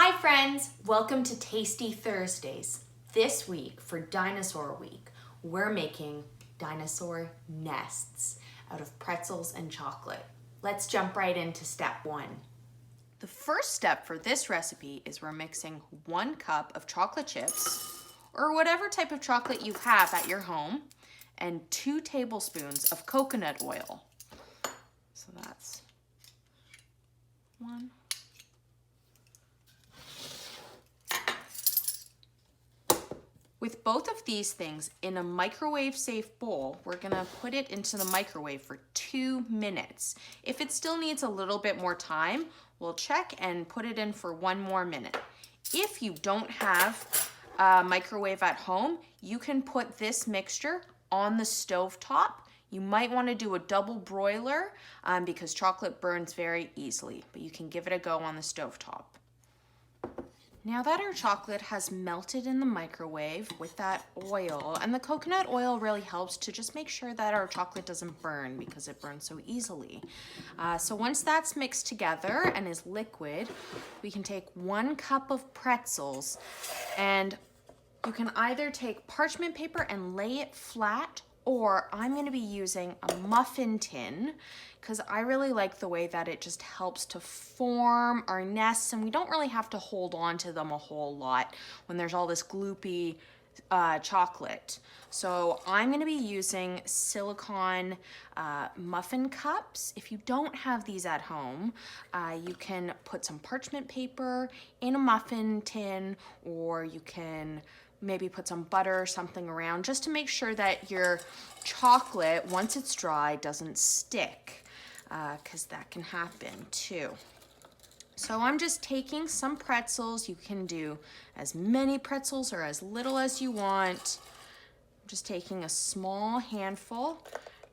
Hi friends, welcome to Tasty Thursdays. This week for Dinosaur Week, we're making dinosaur nests out of pretzels and chocolate. Let's jump right into step one. The first step for this recipe is we're mixing 1 cup of chocolate chips or whatever type of chocolate you have at your home and 2 tablespoons of coconut oil. So that's 1. With both of these things in a microwave-safe bowl, we're gonna put it into the microwave for 2 minutes. If it still needs a little bit more time, we'll check and put it in for 1 more minute. If you don't have a microwave at home, you can put this mixture on the stove top. You might wanna do a double broiler because chocolate burns very easily, but you can give it a go on the stove top. Now that our chocolate has melted in the microwave with that oil, and the coconut oil really helps to just make sure that our chocolate doesn't burn because it burns so easily. So once that's mixed together and is liquid, we can take 1 cup of pretzels, and you can either take parchment paper and lay it flat, or I'm gonna be using a muffin tin because I really like the way that it just helps to form our nests, and we don't really have to hold on to them a whole lot when there's all this gloopy chocolate. So I'm gonna be using silicone muffin cups. If you don't have these at home, you can put some parchment paper in a muffin tin, or you can maybe put some butter or something around just to make sure that your chocolate, once it's dry, doesn't stick, because that can happen too. So I'm just taking some pretzels. You can do as many pretzels or as little as you want. I'm just taking a small handful,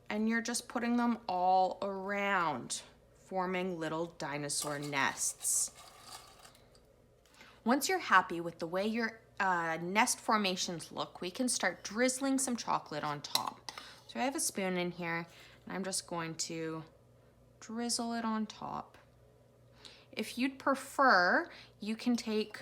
and you're just putting them all around, forming little dinosaur nests. Once you're happy with the way your nest formations look, we can start drizzling some chocolate on top. So I have a spoon in here, and I'm just going to drizzle it on top. If you'd prefer, you can take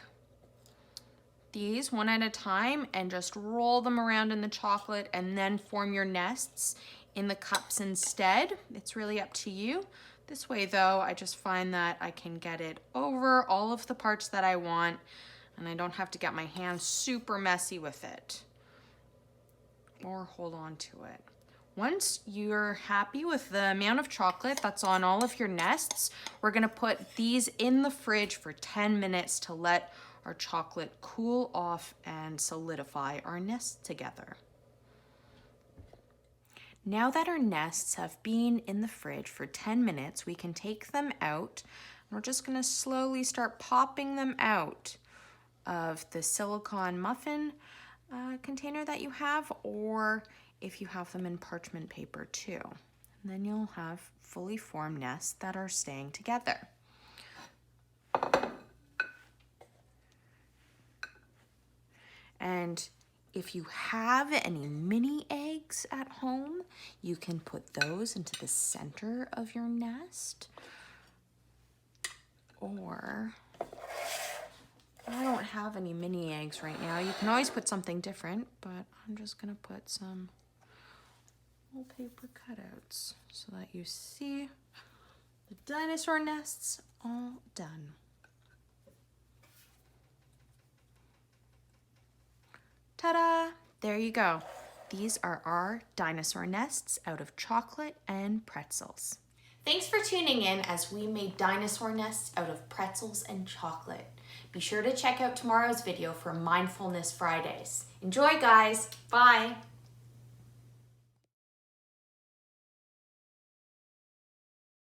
these one at a time and just roll them around in the chocolate and then form your nests in the cups instead. It's really up to you. This way though, I just find that I can get it over all of the parts that I want, and I don't have to get my hands super messy with it or hold on to it. Once you're happy with the amount of chocolate that's on all of your nests, we're gonna put these in the fridge for 10 minutes to let our chocolate cool off and solidify our nests together. Now that our nests have been in the fridge for 10 minutes, we can take them out, and we're just gonna slowly start popping them out of the silicone muffin container that you have, or if you have them in parchment paper too. And then you'll have fully formed nests that are staying together. And if you have any mini eggs at home, you can put those into the center of your nest. Or, I don't have any mini eggs right now. You can always put something different, but I'm just gonna put some little paper cutouts so that you see the dinosaur nests all done. Ta-da! There you go. These are our dinosaur nests out of chocolate and pretzels. Thanks for tuning in as we made dinosaur nests out of pretzels and chocolate. Be sure to check out tomorrow's video for Mindfulness Fridays. Enjoy, guys. Bye.